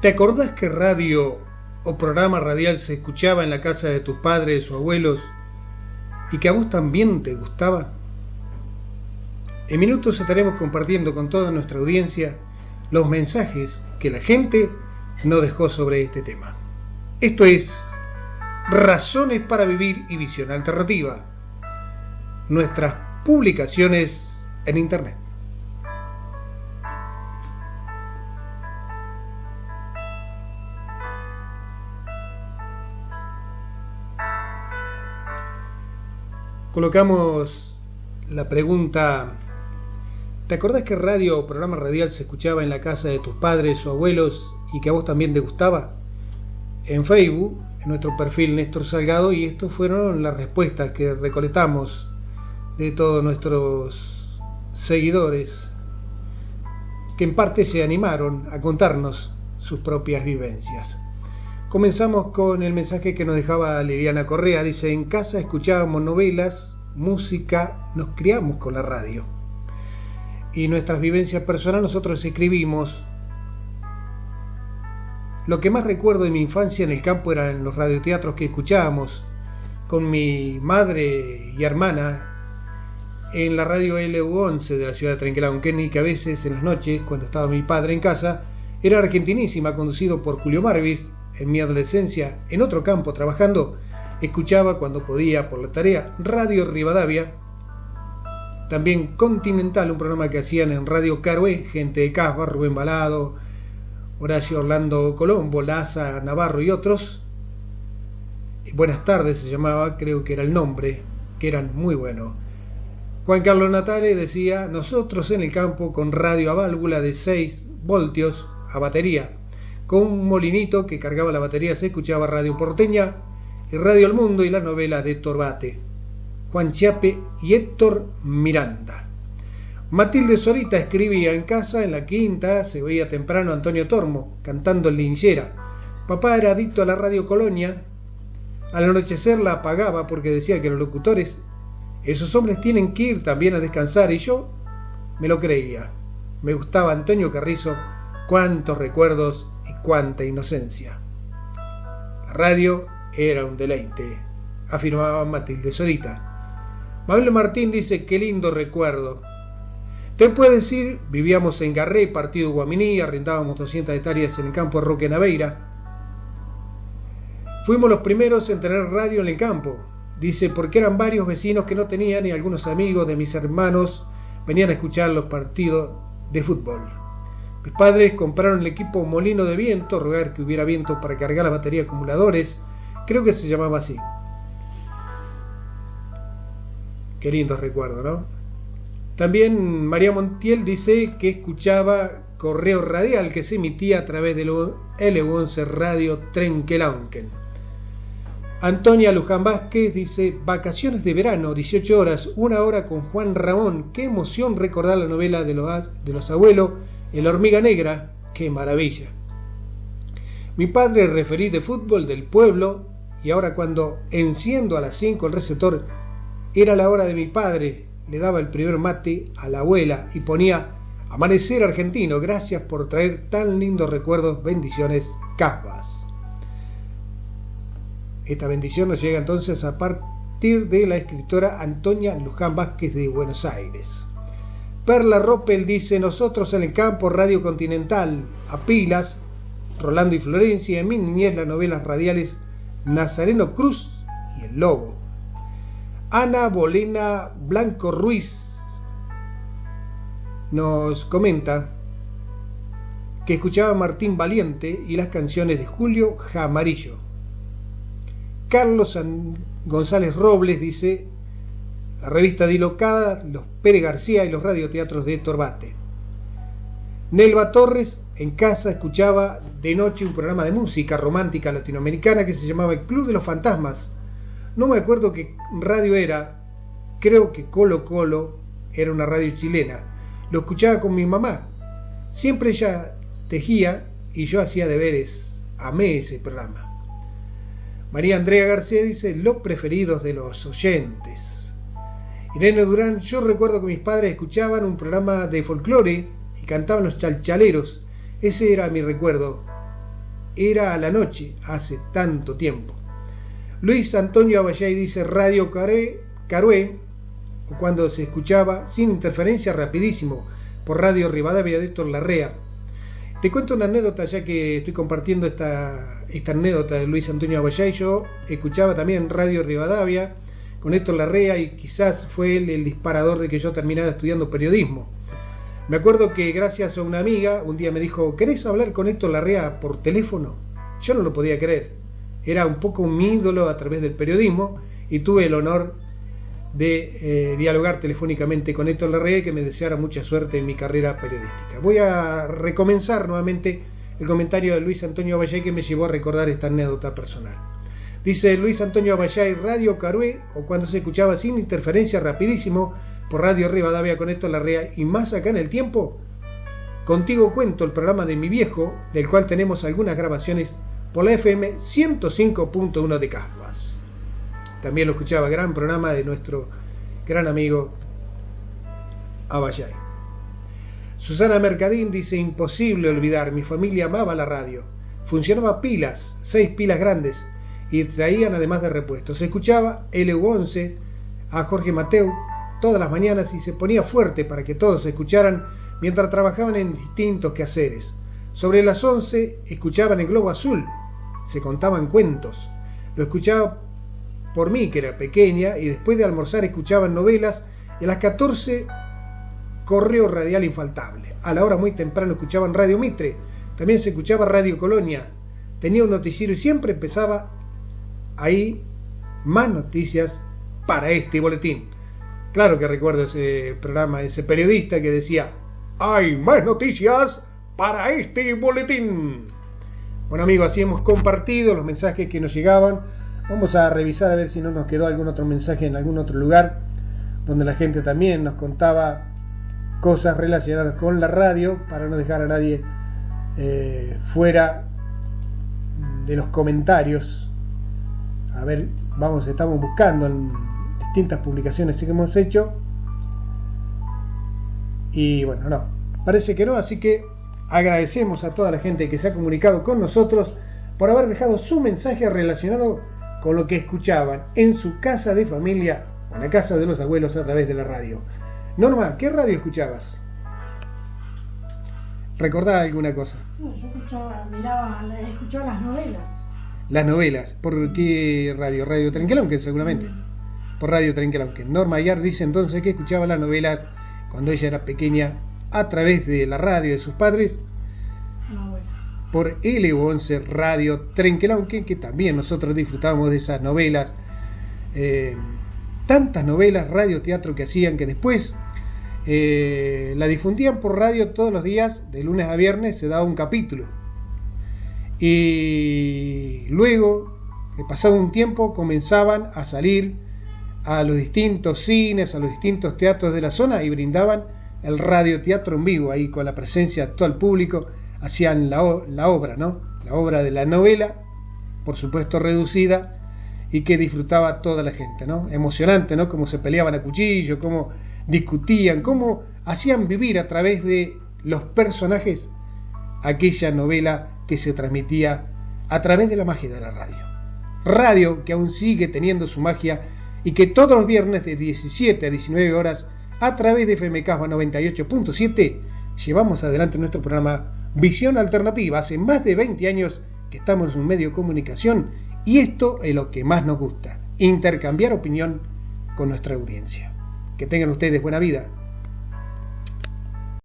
¿Te acordás qué radio o programa radial se escuchaba en la casa de tus padres o abuelos y que a vos también te gustaba? En minutos estaremos compartiendo con toda nuestra audiencia los mensajes que la gente nos dejó sobre este tema. Esto es Razones para Vivir y Visión Alternativa, nuestras publicaciones en Internet. Colocamos la pregunta: ¿te acordás qué radio o programa radial se escuchaba en la casa de tus padres o abuelos y que a vos también te gustaba? En Facebook, en nuestro perfil Néstor Salgado, y estas fueron las respuestas que recolectamos de todos nuestros seguidores, que en parte se animaron a contarnos sus propias vivencias. Comenzamos con el mensaje que nos dejaba Liliana Correa. Dice: en casa escuchábamos novelas, música, nos criamos con la radio. Y nuestras vivencias personales, nosotros escribimos: lo que más recuerdo de mi infancia en el campo eran los radioteatros que escuchábamos con mi madre y hermana en la radio LU11 de la ciudad de Trenquelauquen, y que a veces en las noches, cuando estaba mi padre en casa, era Argentinísima, conducido por Julio Marvis. En mi adolescencia, en otro campo trabajando, escuchaba cuando podía por la tarea Radio Rivadavia, también Continental, un programa que hacían en Radio Caroé, gente de Casba, Rubén Balado, Horacio Orlando Colombo, Laza Navarro y otros. Buenas tardes se llamaba, creo que era el nombre, que eran muy buenos. Juan Carlos Natale decía: nosotros en el campo con radio a válvula de 6 voltios a batería, con un molinito que cargaba la batería, se escuchaba Radio Porteña y Radio El Mundo y las novelas de Héctor Bate, Juan Chiappe y Héctor Miranda. Matilde Zorita escribía: en casa, en la quinta, se veía temprano Antonio Tormo cantando en Linchera. Papá era adicto a la Radio Colonia. Al anochecer la apagaba porque decía que los locutores, esos hombres tienen que ir también a descansar, y yo me lo creía. Me gustaba Antonio Carrizo. Cuántos recuerdos y cuánta inocencia. La radio era un deleite, afirmaba Matilde Zorita. Mabel Martín dice: qué lindo recuerdo. Te puedo decir, vivíamos en Garré, partido Guaminí, arrendábamos 200 hectáreas en el campo de Roque Naveira. Fuimos los primeros en tener radio en el campo, dice, porque eran varios vecinos que no tenían, y algunos amigos de mis hermanos venían a escuchar los partidos de fútbol. Mis padres compraron el equipo molino de viento, rogar que hubiera viento para cargar las baterías acumuladores, creo que se llamaba así. Qué lindo recuerdo, ¿no? También María Montiel dice que escuchaba correo radial que se emitía a través de LU11 Radio Trenquelauquen. Antonia Luján Vázquez dice: vacaciones de verano, 18 horas, 1 hora con Juan Ramón. Qué emoción recordar la novela de los abuelos, El Hormiga Negra. Qué maravilla. Mi padre referí de fútbol del pueblo, y ahora cuando enciendo a las 5 el receptor, era la hora de mi padre. Le daba el primer mate a la abuela y ponía Amanecer Argentino. Gracias por traer tan lindos recuerdos. Bendiciones, Casbas. Esta bendición nos llega entonces a partir de la escritora Antonia Luján Vázquez de Buenos Aires. Perla Roppel dice: nosotros en el campo, Radio Continental, a pilas, Rolando y Florencia, en mi niñez las novelas radiales Nazareno Cruz y El Lobo. Ana Bolena Blanco Ruiz nos comenta que escuchaba Martín Valiente y las canciones de Julio Jamarillo. Carlos González Robles dice: la revista Dilocada, los Pérez García y los radioteatros de Héctor Bate. Nelva Torres en casa escuchaba de noche un programa de música romántica latinoamericana que se llamaba El Club de los Fantasmas. No me acuerdo qué radio era, creo que Colo Colo era una radio chilena. Lo escuchaba con mi mamá. Siempre ella tejía y yo hacía deberes. Amé ese programa. María Andrea García dice: los preferidos de los oyentes. Irene Durán: yo recuerdo que mis padres escuchaban un programa de folclore y cantaban los chalchaleros. Ese era mi recuerdo. era a la noche, hace tanto tiempo. Luis Antonio Aballay dice Radio Carué, cuando se escuchaba sin interferencia rapidísimo por Radio Rivadavia de Héctor Larrea. Te cuento una anécdota, ya que estoy compartiendo esta anécdota de Luis Antonio Aballay. Yo escuchaba también Radio Rivadavia con Héctor Larrea y quizás fue él el disparador de que yo terminara estudiando periodismo. Me acuerdo que gracias a una amiga un día me dijo: ¿querés hablar con Héctor Larrea por teléfono? Yo no lo podía creer. Era un poco mi ídolo a través del periodismo y tuve el honor de dialogar telefónicamente con Héctor Larrea y que me deseara mucha suerte en mi carrera periodística. Voy a recomenzar nuevamente el comentario de Luis Antonio Aballay, que me llevó a recordar esta anécdota personal. Dice Luis Antonio Aballay: Radio Carué, o cuando se escuchaba sin interferencia rapidísimo por Radio Rivadavia con Héctor Larrea, y más acá en el tiempo, Contigo Cuento, el programa de mi viejo, del cual tenemos algunas grabaciones por la FM 105.1 de Casbas. También lo escuchaba, gran programa de nuestro gran amigo Aballay. Susana Mercadín dice: imposible olvidar, mi familia amaba la radio. Funcionaba pilas, 6 pilas grandes, y traían además de repuestos. Se escuchaba LU11 a Jorge Mateu todas las mañanas y se ponía fuerte para que todos se escucharan mientras trabajaban en distintos quehaceres. Sobre las 11 escuchaban el Globo Azul, se contaban cuentos. Lo escuchaba por mí, que era pequeña, y después de almorzar escuchaban novelas, y a las 14 correo radial infaltable. A la hora muy temprano escuchaban Radio Mitre, también se escuchaba Radio Colonia. Tenía un noticiero y siempre empezaba ahí más noticias para este boletín. Claro que recuerdo ese programa, ese periodista que decía: hay más noticias para este boletín. Bueno, amigos, así hemos compartido los mensajes que nos llegaban. Vamos a revisar a ver si no nos quedó algún otro mensaje en algún otro lugar donde la gente también nos contaba cosas relacionadas con la radio, para no dejar a nadie fuera de los comentarios. A ver, estamos buscando en distintas publicaciones que hemos hecho y bueno, no, parece que no, así que agradecemos a toda la gente que se ha comunicado con nosotros por haber dejado su mensaje relacionado con lo que escuchaban en su casa de familia o en la casa de los abuelos a través de la radio. Norma, ¿qué radio escuchabas? ¿Recordás alguna cosa? No, yo escuchaba las novelas. Las novelas, ¿por qué radio? Radio Trenquelauquen, seguramente. Por Radio Trenquelauquen. Norma Ayar dice entonces que escuchaba las novelas cuando ella era pequeña a través de la radio de sus padres, por LU11 Radio Trenquelauquen, que también nosotros disfrutábamos de esas novelas, tantas novelas, radioteatro que hacían, que después la difundían por radio todos los días, de lunes a viernes se daba un capítulo, y luego, de pasado un tiempo, comenzaban a salir a los distintos cines, a los distintos teatros de la zona y brindaban el radioteatro en vivo, ahí con la presencia de todo el público. Hacían la obra, ¿no? La obra de la novela, por supuesto reducida, y que disfrutaba toda la gente, ¿no? Emocionante, ¿no? Cómo se peleaban a cuchillo, cómo discutían, cómo hacían vivir a través de los personajes aquella novela que se transmitía a través de la magia de la radio. Radio que aún sigue teniendo su magia y que todos los viernes de 17 a 19 horas a través de FM Casbas 98.7 llevamos adelante nuestro programa Visión Alternativa. Hace más de 20 años que estamos en un medio de comunicación y esto es lo que más nos gusta, intercambiar opinión con nuestra audiencia. Que tengan ustedes buena vida.